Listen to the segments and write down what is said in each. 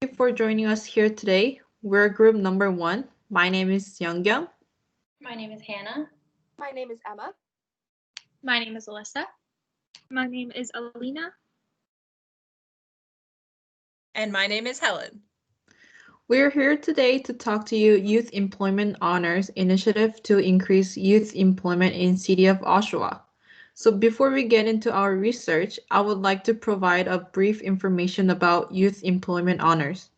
you for joining us here today. We're group number 1. My name is Youngkyung. My name is Hannah. My name is Emma. My name is Alyssa. My name is Alina. And my name is Helen. We're here today to talk to you Youth Employment Honors Initiative to increase youth employment in City of Oshawa. So before we get into our research, I would like to provide a brief information about Youth Employment Honors.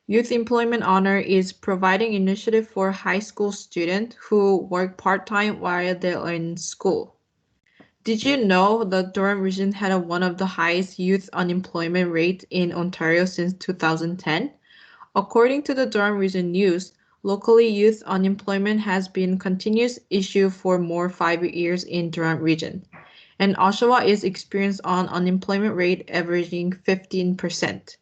Youth Employment Honor is providing initiative for high school students who work part-time while they're in school. Did you know the Durham region had one of the highest youth unemployment rates in Ontario since 2010? According to the Durham Region News, locally youth unemployment has been a continuous issue for more 5 years in Durham Region, and Oshawa is experienced an unemployment rate averaging 15%.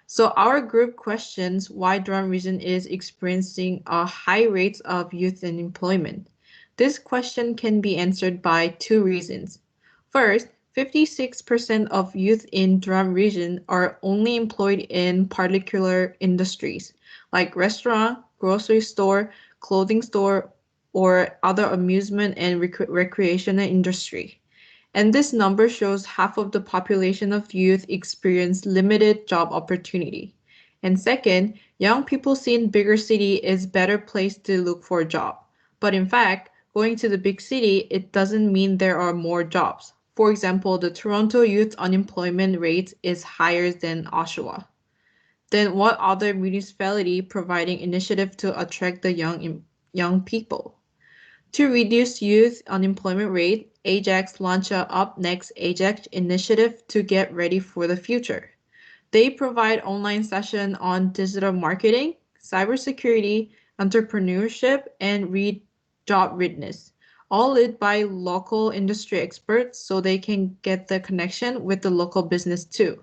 So our group questions why Durham Region is experiencing a high rate of youth unemployment. This question can be answered by two reasons. First, 56% of youth in Durham region are only employed in particular industries like restaurant, grocery store, clothing store, or other amusement and recreational industry. And this number shows half of the population of youth experience limited job opportunity. And second, young people see in bigger city is better place to look for a job. But in fact, going to the big city, it doesn't mean there are more jobs. For example, the Toronto youth unemployment rate is higher than Oshawa. Then what other municipality providing initiative to attract the young people? To reduce youth unemployment rate, Ajax launched a Up Next Ajax initiative to get ready for the future. They provide online sessions on digital marketing, cybersecurity, entrepreneurship, and job readiness, all led by local industry experts so they can get the connection with the local business too.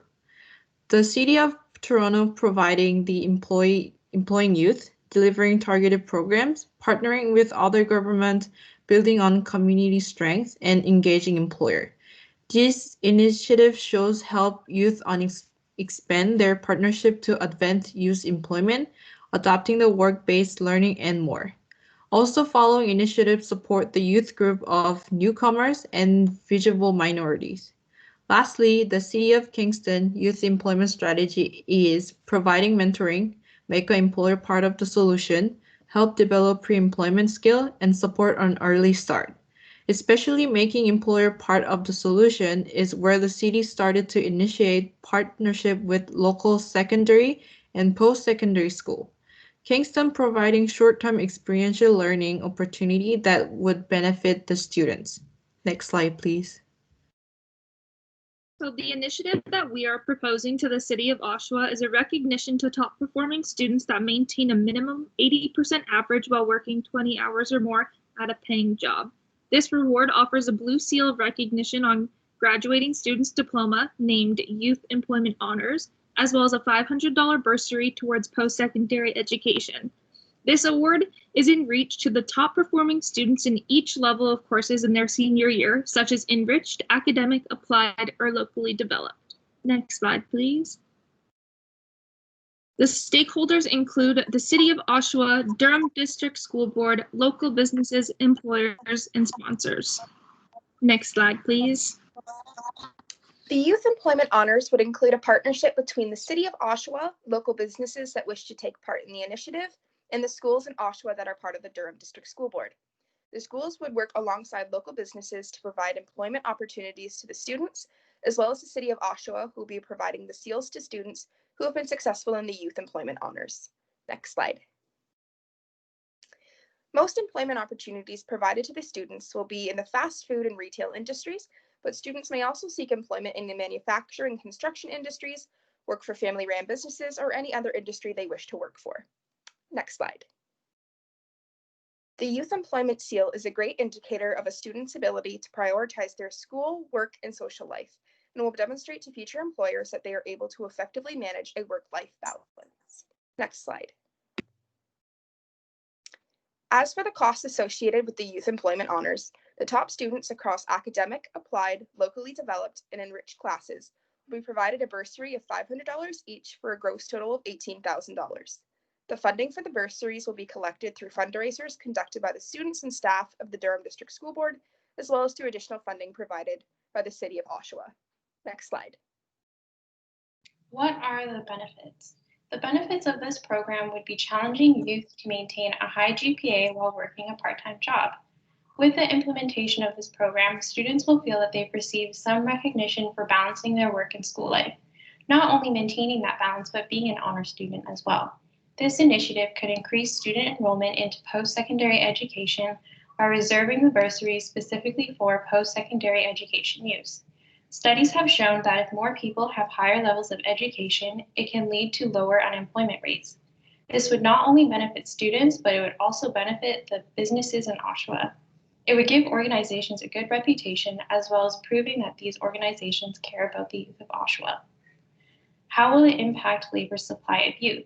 The City of Toronto providing the employing youth, delivering targeted programs, partnering with other government, building on community strengths, and engaging employer. This initiative shows help youth on expand their partnership to advance youth employment, adopting the work-based learning, and more. Also following initiatives support the youth group of newcomers and visible minorities. Lastly, the City of Kingston Youth Employment Strategy is providing mentoring, make an employer part of the solution, help develop pre-employment skill, and support an early start. Especially making employer part of the solution is where the city started to initiate partnership with local secondary and post-secondary school. Kingston providing short-term experiential learning opportunity that would benefit the students. Next slide, please. So the initiative that we are proposing to the City of Oshawa is a recognition to top performing students that maintain a minimum 80% average while working 20 hours or more at a paying job. This reward offers a blue seal of recognition on graduating students' diploma named Youth Employment Honors, as well as a $500 bursary towards post-secondary education. This award is in reach to the top performing students in each level of courses in their senior year, such as enriched, academic, applied, or locally developed. Next slide, please. The stakeholders include the City of Oshawa, Durham District School Board, local businesses, employers, and sponsors. Next slide, please. The Youth Employment Honors would include a partnership between the City of Oshawa, local businesses that wish to take part in the initiative, and the schools in Oshawa that are part of the Durham District School Board. The schools would work alongside local businesses to provide employment opportunities to the students, as well as the City of Oshawa, who will be providing the seals to students who have been successful in the Youth Employment Honors. Next slide. Most employment opportunities provided to the students will be in the fast food and retail industries, but students may also seek employment in the manufacturing and construction industries, work for family-ran businesses, or any other industry they wish to work for. Next slide. The Youth Employment Seal is a great indicator of a student's ability to prioritize their school, work, and social life, and will demonstrate to future employers that they are able to effectively manage a work-life balance. Next slide. As for the costs associated with the Youth Employment Honors, the top students across academic, applied, locally developed, and enriched classes We provided a bursary of $500 each for a gross total of $18,000. The funding for the bursaries will be collected through fundraisers conducted by the students and staff of the Durham District School Board, as well as through additional funding provided by the City of Oshawa. Next slide. What are the benefits? The benefits of this program would be challenging youth to maintain a high GPA while working a part-time job. With the implementation of this program, students will feel that they've received some recognition for balancing their work and school life, not only maintaining that balance, but being an honor student as well. This initiative could increase student enrollment into post-secondary education by reserving the bursaries specifically for post-secondary education use. Studies have shown that if more people have higher levels of education, it can lead to lower unemployment rates. This would not only benefit students, but it would also benefit the businesses in Oshawa. It would give organizations a good reputation, as well as proving that these organizations care about the youth of Oshawa. How will it impact labor supply of youth?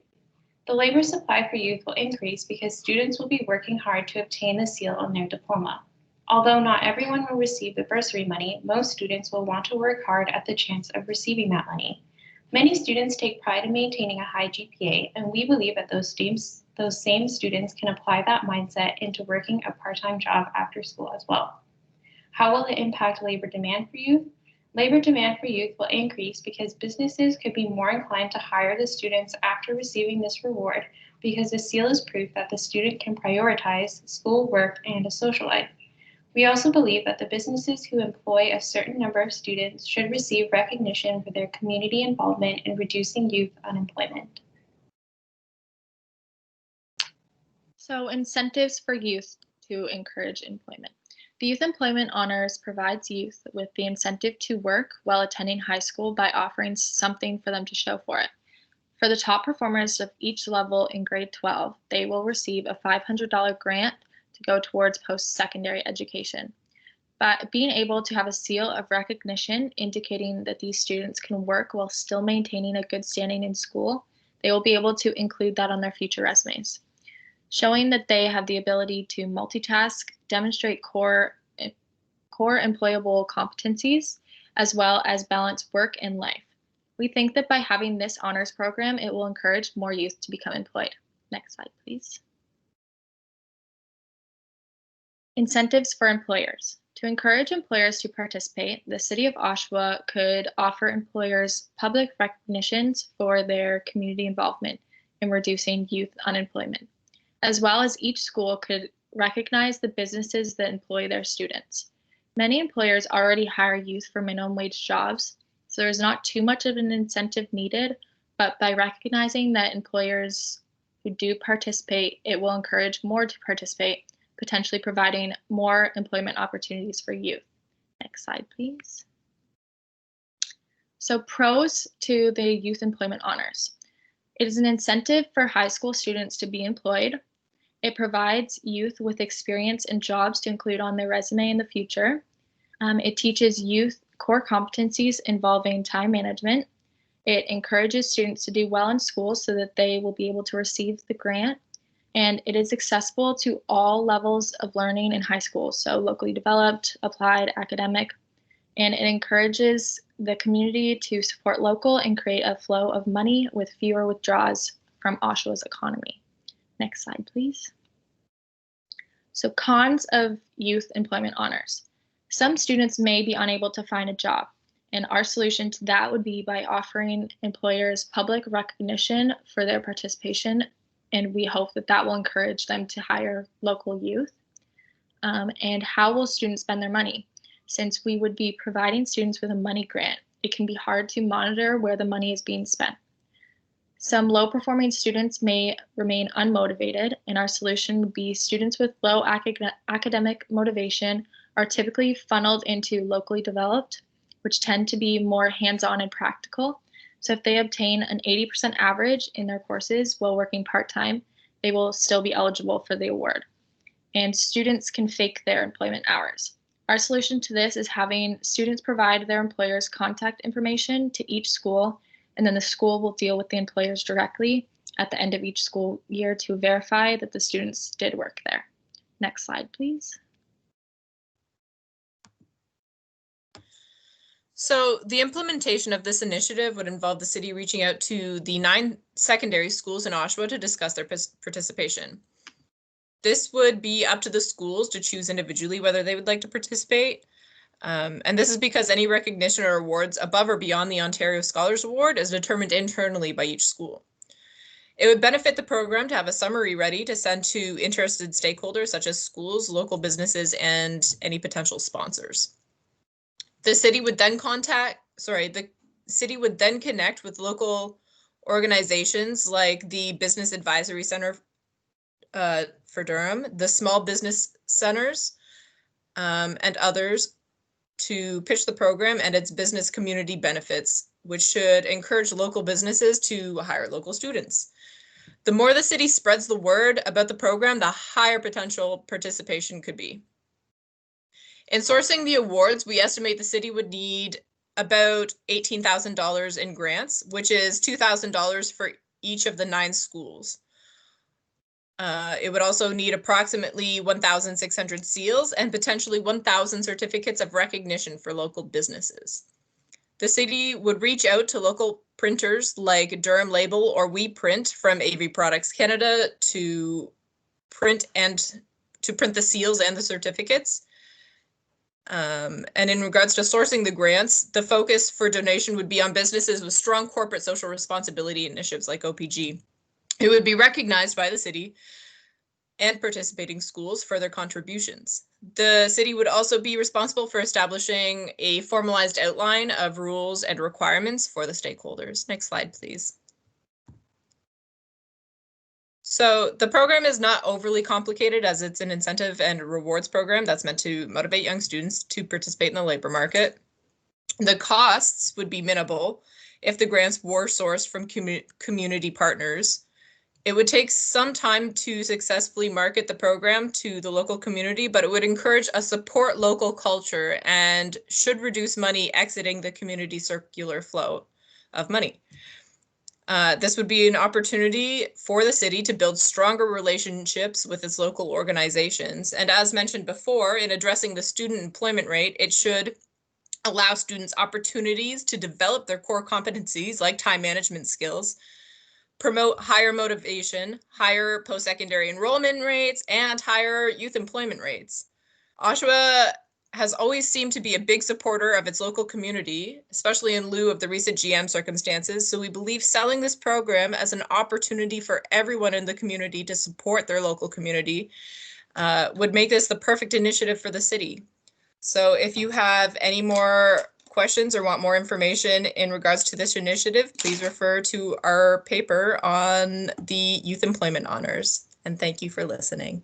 The labor supply for youth will increase because students will be working hard to obtain the seal on their diploma. Although not everyone will receive the bursary money, most students will want to work hard at the chance of receiving that money. Many students take pride in maintaining a high GPA, and we believe that those same students can apply that mindset into working a part-time job after school as well. How will it impact labor demand for youth? Labor demand for youth will increase because businesses could be more inclined to hire the students after receiving this reward, because the seal is proof that the student can prioritize school, work, and a social life. We also believe that the businesses who employ a certain number of students should receive recognition for their community involvement in reducing youth unemployment. So, incentives for youth to encourage employment. The Youth Employment Honors provides youth with the incentive to work while attending high school by offering something for them to show for it. For the top performers of each level in grade 12, they will receive a $500 grant to go towards post-secondary education. But being able to have a seal of recognition indicating that these students can work while still maintaining a good standing in school, they will be able to include that on their future resumes. Showing that they have the ability to multitask, demonstrate core employable competencies, as well as balance work and life. We think that by having this honors program, it will encourage more youth to become employed. Next slide, please. Incentives for employers. To encourage employers to participate, the City of Oshawa could offer employers public recognitions for their community involvement in reducing youth unemployment, as well as each school could recognize the businesses that employ their students. Many employers already hire youth for minimum wage jobs, so there's not too much of an incentive needed, but by recognizing that employers who do participate, it will encourage more to participate, potentially providing more employment opportunities for youth. Next slide, please. So pros to the Youth Employment Honors. It is an incentive for high school students to be employed. It provides youth with experience and jobs to include on their resume in the future. It teaches youth core competencies involving time management. It encourages students to do well in school so that they will be able to receive the grant. And it is accessible to all levels of learning in high school, so locally developed, applied, academic. And it encourages the community to support local and create a flow of money with fewer withdrawals from Oshawa's economy. Next slide, please. So cons of Youth Employment Honors. Some students may be unable to find a job, and our solution to that would be by offering employers public recognition for their participation, and we hope that that will encourage them to hire local youth. And how will students spend their money? Since we would be providing students with a money grant, it can be hard to monitor where the money is being spent. Some low-performing students may remain unmotivated, and our solution would be students with low academic motivation are typically funneled into locally developed, which tend to be more hands-on and practical. So if they obtain an 80% average in their courses while working part-time, they will still be eligible for the award. And students can fake their employment hours. Our solution to this is having students provide their employers' contact information to each school, and then the school will deal with the employers directly at the end of each school year to verify that the students did work there. Next slide, please. So the implementation of this initiative would involve the city reaching out to the 9 secondary schools in Oshawa to discuss their participation. This would be up to the schools to choose individually whether they would like to participate. And this is because any recognition or awards above or beyond the Ontario Scholars Award is determined internally by each school. It would benefit the program to have a summary ready to send to interested stakeholders such as schools, local businesses, and any potential sponsors. The city would then connect with local organizations like the Business Advisory Center for Durham, the Small Business Centers, and others to pitch the program and its business community benefits, which should encourage local businesses to hire local students. The more the city spreads the word about the program, the higher potential participation could be. In sourcing the awards, we estimate the city would need about $18,000 in grants, which is $2,000 for each of the 9 schools. It would also need approximately 1,600 seals and potentially 1,000 certificates of recognition for local businesses. The city would reach out to local printers like Durham Label or We Print from AV Products Canada to print the seals and the certificates. And in regards to sourcing the grants, the focus for donation would be on businesses with strong corporate social responsibility initiatives like OPG. It would be recognized by the city and participating schools for their contributions. The city would also be responsible for establishing a formalized outline of rules and requirements for the stakeholders. Next slide, please. So the program is not overly complicated as it's an incentive and rewards program that's meant to motivate young students to participate in the labor market. The costs would be minimal if the grants were sourced from community partners. It would take some time to successfully market the program to the local community, but it would encourage a support local culture and should reduce money exiting the community circular flow of money. This would be an opportunity for the city to build stronger relationships with its local organizations. And as mentioned before, in addressing the student employment rate, it should allow students opportunities to develop their core competencies like time management skills, promote higher motivation, higher post-secondary enrollment rates, and higher youth employment rates. Oshawa has always seemed to be a big supporter of its local community, especially in lieu of the recent GM circumstances. So we believe selling this program as an opportunity for everyone in the community to support their local community would make this the perfect initiative for the city. So if you have any more questions or want more information in regards to this initiative, please refer to our paper on the Youth Employment Honors. And thank you for listening.